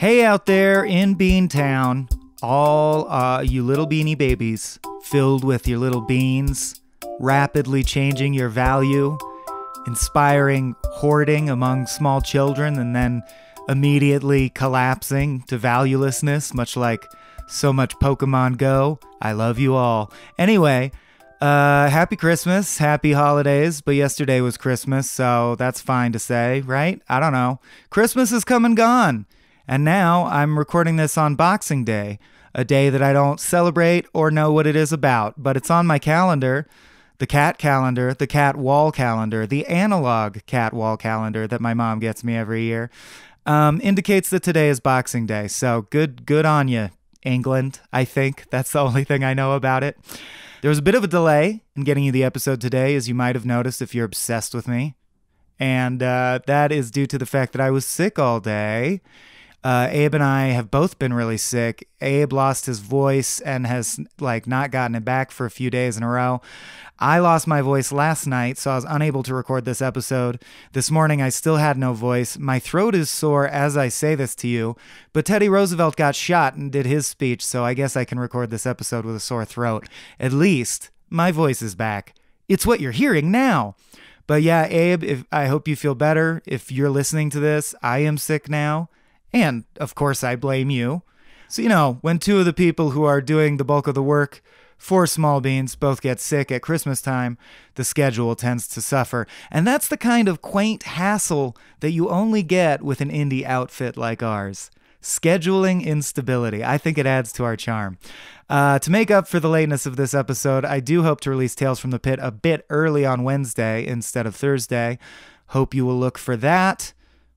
Hey out there in Beantown, all you little beanie babies filled with your little beans, rapidly changing your value, inspiring hoarding among small children and then immediately collapsing to valuelessness, much like so much Pokemon Go. I love you all. Anyway, happy Christmas, happy holidays, but yesterday was Christmas, so that's fine to say, right? I don't know. Christmas has come and gone. And now I'm recording this on Boxing Day, a day that I don't celebrate or know what it is about, but it's on my calendar, the cat calendar, the cat wall calendar, the analog cat wall calendar that my mom gets me every year, indicates that today is Boxing Day. So good on you, England, I think. That's the only thing I know about it. There was a bit of a delay in getting you the episode today, as you might have noticed if you're obsessed with me. And that is due to the fact that I was sick all day. Abe and I have both been really sick. Abe lost his voice and has not gotten it back for a few days in a row. I lost my voice last night, so I was unable to record this episode. This morning, I still had no voice. My throat is sore as I say this to you, but Teddy Roosevelt got shot and did his speech, so I guess I can record this episode with a sore throat. At least, my voice is back. It's what you're hearing now. But yeah, Abe, I hope you feel better. If you're listening to this, I am sick now. And, of course, I blame you. So, when two of the people who are doing the bulk of the work for Small Beans both get sick at Christmas time, the schedule tends to suffer. And that's the kind of quaint hassle that you only get with an indie outfit like ours. Scheduling instability. I think it adds to our charm. To make up for the lateness of this episode, I do hope to release Tales from the Pit a bit early on Wednesday instead of Thursday. Hope you will look for that.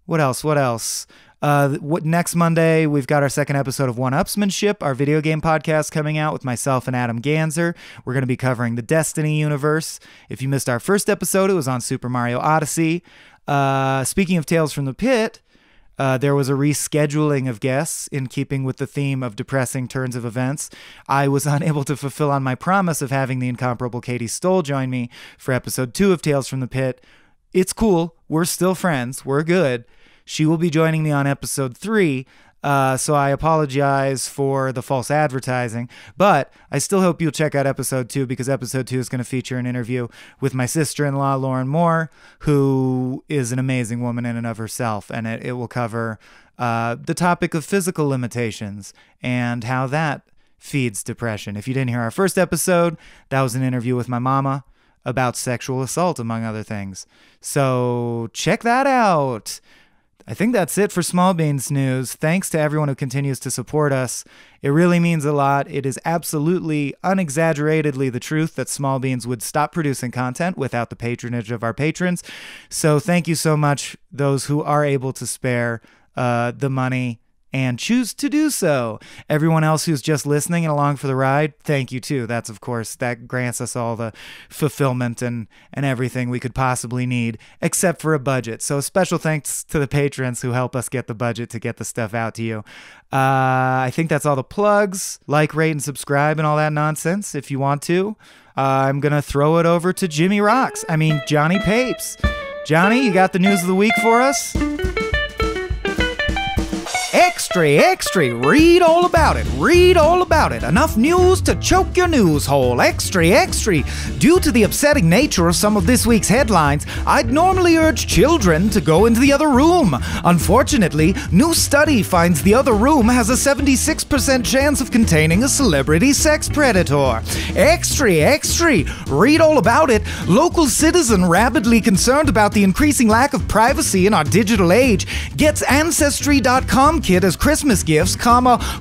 What else? Next Monday, we've got our second episode of One-Upsmanship, our video game podcast coming out with myself and Adam Ganzer. We're going to be covering the Destiny universe. If you missed our first episode, it was on Super Mario Odyssey. Speaking of Tales from the Pit, there was a rescheduling of guests in keeping with the theme of depressing turns of events. I was unable to fulfill on my promise of having the incomparable Katie Stoll join me for episode 2 of Tales from the Pit. It's cool. We're still friends. We're good. She will be joining me on episode 3, so I apologize for the false advertising, but I still hope you'll check out episode 2 because episode 2 is going to feature an interview with my sister-in-law, Lauren Moore, who is an amazing woman in and of herself, and it will cover the topic of physical limitations and how that feeds depression. If you didn't hear our first episode, that was an interview with my mama about sexual assault, among other things. So check that out. I think that's it for Small Beans News. Thanks to everyone who continues to support us. It really means a lot. It is absolutely, unexaggeratedly the truth that Small Beans would stop producing content without the patronage of our patrons. So thank you so much, those who are able to spare the money and choose to do so. Everyone else who's just listening and along for the ride, thank you too. That's, of course, that grants us all the fulfillment and everything we could possibly need, except for a budget. So special thanks to the patrons who help us get the budget to get the stuff out to you. I think that's all the plugs. Like, rate, and subscribe and all that nonsense if you want to. I'm going to throw it over to Jonny Papes. Johnny, you got the news of the week for us? Extree, read all about it. Enough news to choke your news hole. Extree. Due to the upsetting nature of some of this week's headlines, I'd normally urge children to go into the other room. Unfortunately, new study finds the other room has a 76% chance of containing a celebrity sex predator. Extree, read all about it. Local citizen rapidly concerned about the increasing lack of privacy in our digital age gets Ancestry.com kit as Christmas gifts,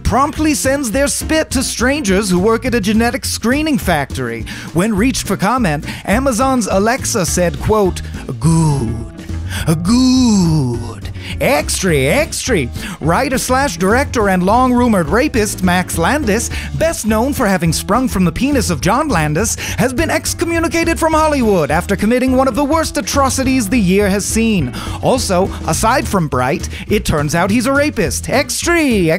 promptly sends their spit to strangers who work at a genetic screening factory. When reached for comment, Amazon's Alexa said, quote, good. Extree. Writer/director and long-rumored rapist Max Landis, best known for having sprung from the penis of John Landis, has been excommunicated from Hollywood after committing one of the worst atrocities the year has seen. Also, aside from bright, it turns out he's a rapist. Extree.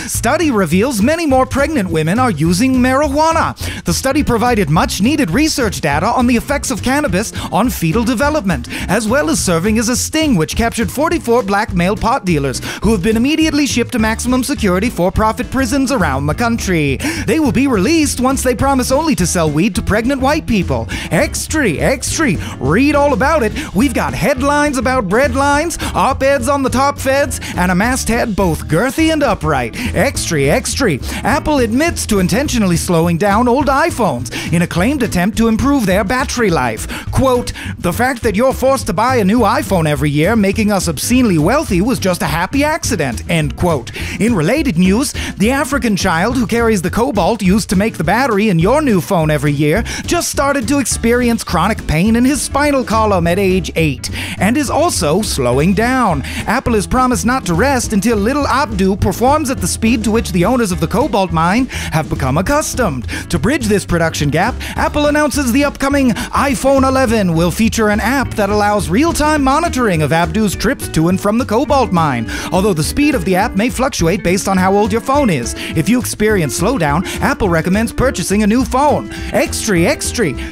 Study reveals many more pregnant women are using marijuana. The study provided much-needed research data on the effects of cannabis on fetal development, as well as serving as a sting which captured 44 black male pot dealers who have been immediately shipped to maximum security for-profit prisons around the country. They will be released once they promise only to sell weed to pregnant white people. Extree, read all about it. We've got headlines about breadlines, op-eds on the top feds, and a masthead both girthy and upright. Extree. Apple admits to intentionally slowing down old iPhones in a claimed attempt to improve their battery life. Quote, "The fact that you're forced to buy a new iPhone every year, making us obscenely wealthy, was just a happy accident." End quote. In related news, the African child who carries the cobalt used to make the battery in your new phone every year just started to experience chronic pain in his spinal column at age 8 and is also slowing down. Apple has promised not to rest until little Abdu performs at the speed to which the owners of the cobalt mine have become accustomed. To bridge this production gap, Apple announces the upcoming iPhone 11 will feature an app that allows real-time monitoring of Abdu's trips to and from the cobalt mine, although the speed of the app may fluctuate based on how old your phone is. If you experience slowdown, Apple recommends purchasing a new phone. Extree.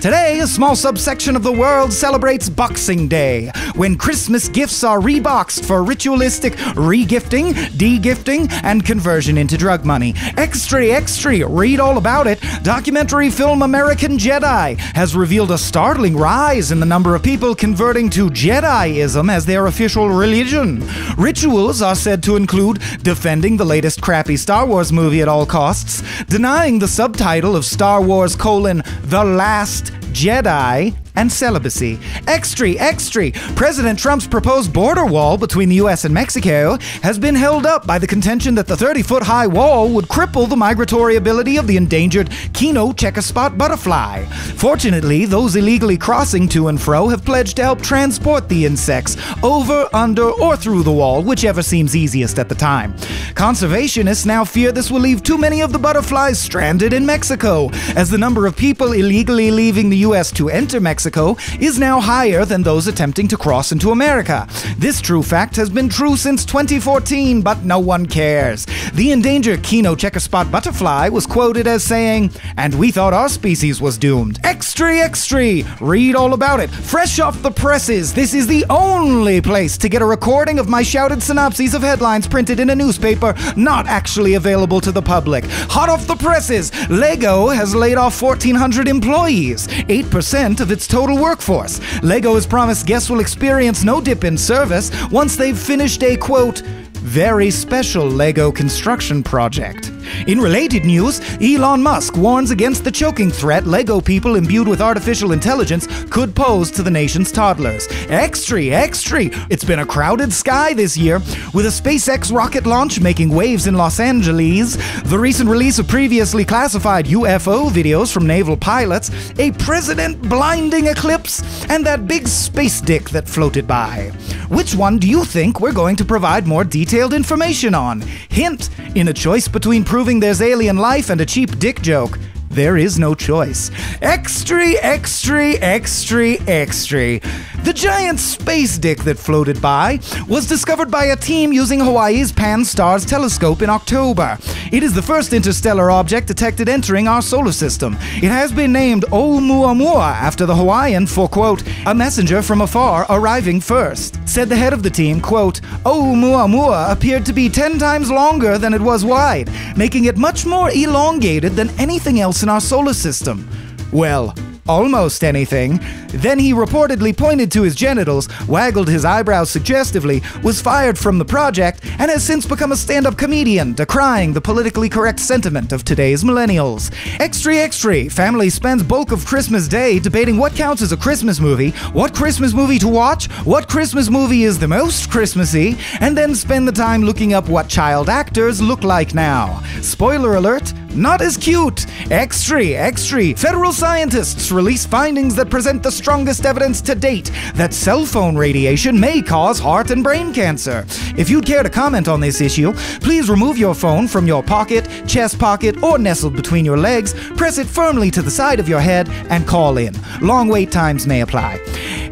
Today, a small subsection of the world celebrates Boxing Day, when Christmas gifts are reboxed for ritualistic regifting, degifting, and conversion into drug money. Extree, read all about it. Documentary film American Jedi has revealed a startling rise in the number of people converting to Jediism as their official religion. Rituals are said to include defending the latest crappy Star Wars movie at all costs, denying the subtitle of Star Wars: The Last Jedi, and celibacy. Extree. President Trump's proposed border wall between the U.S. and Mexico has been held up by the contention that the 30-foot-high wall would cripple the migratory ability of the endangered Kino checkerspot butterfly. Fortunately, those illegally crossing to and fro have pledged to help transport the insects over, under, or through the wall, whichever seems easiest at the time. Conservationists now fear this will leave too many of the butterflies stranded in Mexico, as the number of people illegally leaving the U.S. to enter Mexico is now higher than those attempting to cross into America. This true fact has been true since 2014, but no one cares. The endangered Kino checkerspot butterfly was quoted as saying, "And we thought our species was doomed." Extree, read all about it. Fresh off the presses, this is the only place to get a recording of my shouted synopses of headlines printed in a newspaper not actually available to the public. Hot off the presses, Lego has laid off 1,400 employees, 8% of its total workforce. Lego has promised guests will experience no dip in service once they've finished a, quote, "very special Lego construction project." In related news, Elon Musk warns against the choking threat Lego people imbued with artificial intelligence could pose to the nation's toddlers. Extree. It's been a crowded sky this year, with a SpaceX rocket launch making waves in Los Angeles, the recent release of previously classified UFO videos from naval pilots, a president-blinding eclipse, and that big space dick that floated by. Which one do you think we're going to provide more detailed information on? Hint, in a choice between proving there's alien life and a cheap dick joke, there is no choice. Extree. The giant space dick that floated by was discovered by a team using Hawaii's Pan-STARRS telescope in October. It is the first interstellar object detected entering our solar system. It has been named Oumuamua after the Hawaiian for, quote, "a messenger from afar arriving first." Said the head of the team, quote, "Oumuamua appeared to be 10 times longer than it was wide, making it much more elongated than anything else in our solar system." Well, almost anything. Then he reportedly pointed to his genitals, waggled his eyebrows suggestively, was fired from the project, and has since become a stand-up comedian, decrying the politically correct sentiment of today's millennials. Extree. Family spends bulk of Christmas Day debating what counts as a Christmas movie, what Christmas movie to watch, what Christmas movie is the most Christmassy, and then spend the time looking up what child actors look like now. Spoiler alert, not as cute. Extree. Federal scientists release findings that present the strongest evidence to date that cell phone radiation may cause heart and brain cancer. If you'd care to comment on this issue, please remove your phone from your pocket, chest pocket, or nestled between your legs, press it firmly to the side of your head, and call in. Long wait times may apply.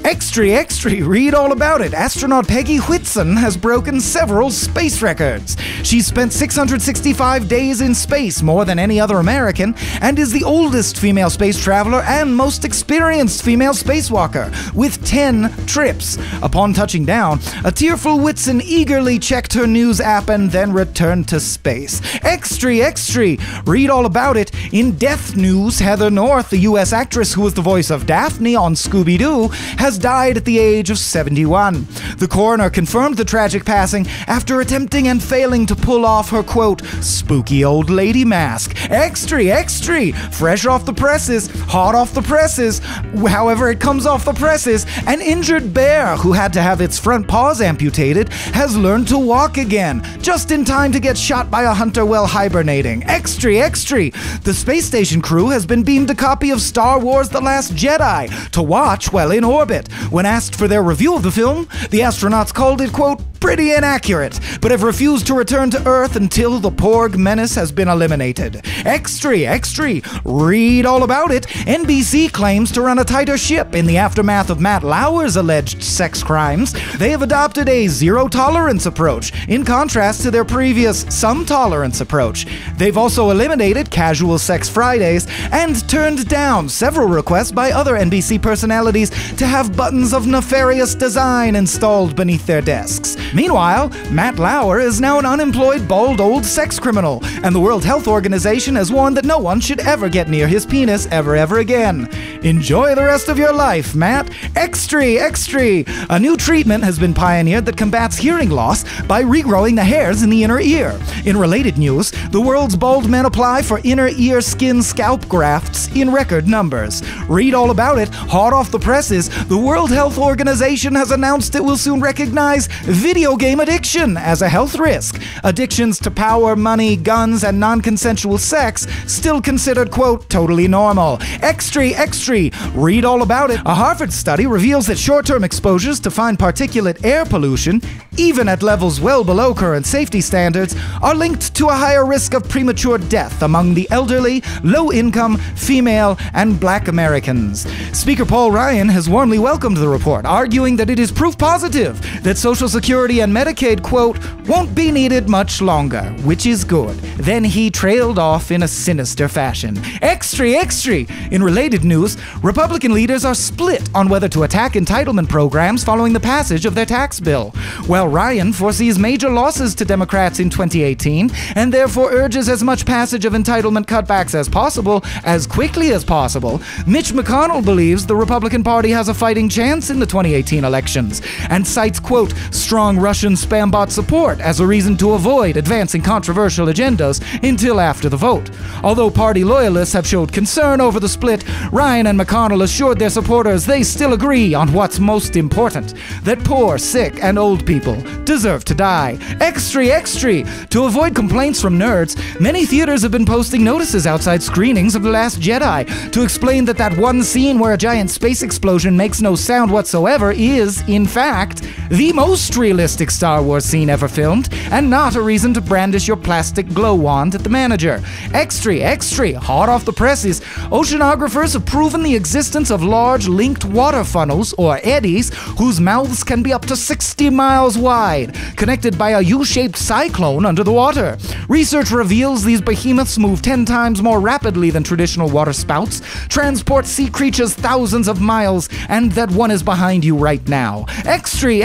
Extree, read all about it. Astronaut Peggy Whitson has broken several space records. She's spent 665 days in space, more than any other American, and is the oldest female space traveler and most experienced female spacewalker, with 10 trips. Upon touching down, a tearful Whitson eagerly checked her news app and then returned to space. Extree! Read all about it in Death News. Heather North, the U.S. actress who was the voice of Daphne on Scooby-Doo, has died at the age of 71. The coroner confirmed the tragic passing after attempting and failing to pull off her, quote, spooky old lady mask. Extree! Fresh off the presses, hot off the presses. However it comes off the presses, an injured bear who had to have its front paws amputated has learned to walk again, just in time to get shot by a hunter while hibernating. Extree! The space station crew has been beamed a copy of Star Wars The Last Jedi to watch while in orbit. When asked for their review of the film, the astronauts called it, quote, pretty inaccurate, but have refused to return to Earth until the Porg menace has been eliminated. Extree! Read all about it. NBC claims to run a tighter ship in the aftermath of Matt Lauer's alleged sex crimes. They have adopted a zero-tolerance approach, in contrast to their previous some-tolerance approach. They've also eliminated casual sex Fridays and turned down several requests by other NBC personalities to have buttons of nefarious design installed beneath their desks. Meanwhile, Matt Lauer is now an unemployed, bald old sex criminal, and the World Health Organization has warned that no one should ever get near his penis ever again. Enjoy the rest of your life, Matt. Extree! A new treatment has been pioneered that combats hearing loss by regrowing the hairs in the inner ear. In related news, the world's bald men apply for inner ear skin scalp grafts in record numbers. Read all about it, hot off the presses. The World Health Organization has announced it will soon recognize video game addiction as a health risk. Addictions to power, money, guns, and non-consensual sex still considered, quote, totally normal. Extree! Read all about it. A Harvard study reveals that short-term exposures to fine particulate air pollution, even at levels well below current safety standards, are linked to a higher risk of premature death among the elderly, low-income, female, and black Americans. Speaker Paul Ryan has warmly welcomed the report, arguing that it is proof positive that Social Security and Medicaid, quote, won't be needed much longer, which is good. Then he trailed off in a sinister fashion. Extree! In related news, Republican leaders are split on whether to attack entitlement programs following the passage of their tax bill. While Ryan foresees major losses to Democrats in 2018 and therefore urges as much passage of entitlement cutbacks as possible, as quickly as possible, Mitch McConnell believes the Republican Party has a fighting chance in the 2018 elections and cites, quote, strong Russian spam bot support as a reason to avoid advancing controversial agendas until after the vote. Although party loyalists have showed concern over the split, Ryan and McConnell assured their supporters they still agree on what's most important, that poor, sick, and old people deserve to die. Extree! To avoid complaints from nerds, many theaters have been posting notices outside screenings of The Last Jedi to explain that one scene where a giant space explosion makes no sound whatsoever is, in fact, the most realistic Star Wars scene ever filmed, and not a reason to brandish your plastic glow wand at the manager. Extree! Hot off the presses, oceanographers have proven the existence of large linked water funnels, or eddies, whose mouths can be up to 60 miles wide, connected by a U-shaped cyclone under the water. Research reveals these behemoths move 10 times more rapidly than traditional water spouts, transport sea creatures thousands of miles, and that one is behind you right now. Extree!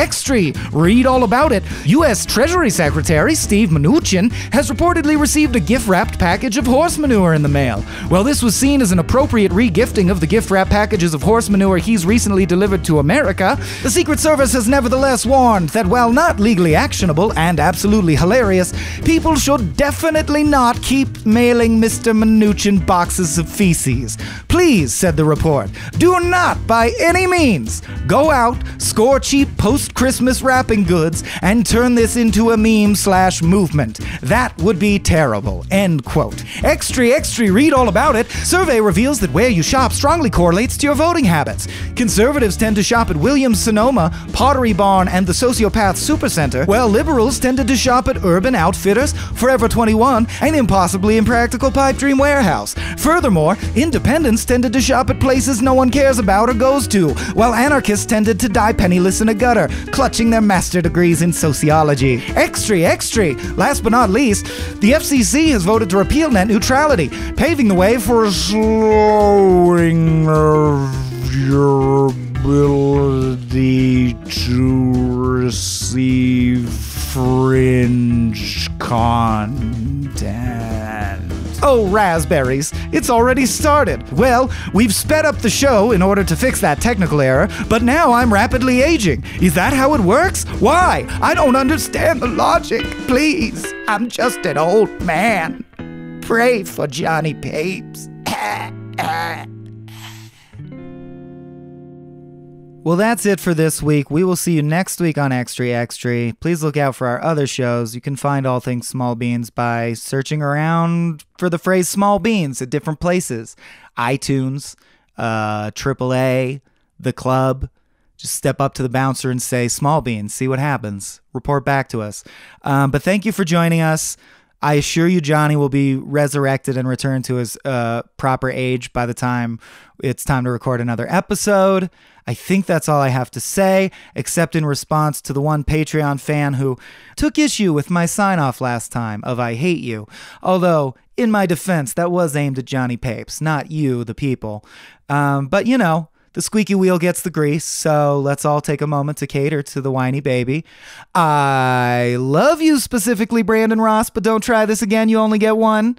Read all about it. U.S. Treasury Secretary Steve Mnuchin has reportedly received a gift-wrapped package of horse manure in the mail. While this was seen as an appropriate re-gifting of the gift-wrapped packages of horse manure he's recently delivered to America, the Secret Service has nevertheless warned that while not legally actionable and absolutely hilarious, people should definitely not keep mailing Mr. Mnuchin boxes of feces. Please, said the report, do not by any means go out, score cheap post-Christmas wrapping goods, and turn this into a meme/movement. That would be terrible. End quote. Extree! Read all about it. Survey reveals that where you shop strongly correlates to your voting habits. Conservatives tend to shop at Williams-Sonoma, Pottery Barn, and the Sociopath Supercenter, while liberals tended to shop at Urban Outfitters Outfitters, Forever 21, and Impossibly Impractical Pipe Dream Warehouse. Furthermore, independents tended to shop at places no one cares about or goes to, while anarchists tended to die penniless in a gutter, clutching their master degrees in sociology. Extree! Last but not least, the FCC has voted to repeal net neutrality, paving the way for a slowing of your ability to receive fringe content. Oh, raspberries, it's already started. Well, we've sped up the show in order to fix that technical error, but now I'm rapidly aging. Is that how it works? Why? I don't understand the logic. Please, I'm just an old man. Pray for Jonny Papes. Well, that's it for this week. We will see you next week on Extree. Please look out for our other shows. You can find all things Small Beans by searching around for the phrase Small Beans at different places. iTunes, AAA, The Club. Just step up to the bouncer and say Small Beans. See what happens. Report back to us. But thank you for joining us. I assure you Jonny will be resurrected and returned to his proper age by the time it's time to record another episode. I think that's all I have to say, except in response to the one Patreon fan who took issue with my sign-off last time of I hate you. Although, in my defense, that was aimed at Jonny Papes, not you, the people. But, you know, the squeaky wheel gets the grease, so let's all take a moment to cater to the whiny baby. I love you specifically, Brandon Ross, but don't try this again, you only get one.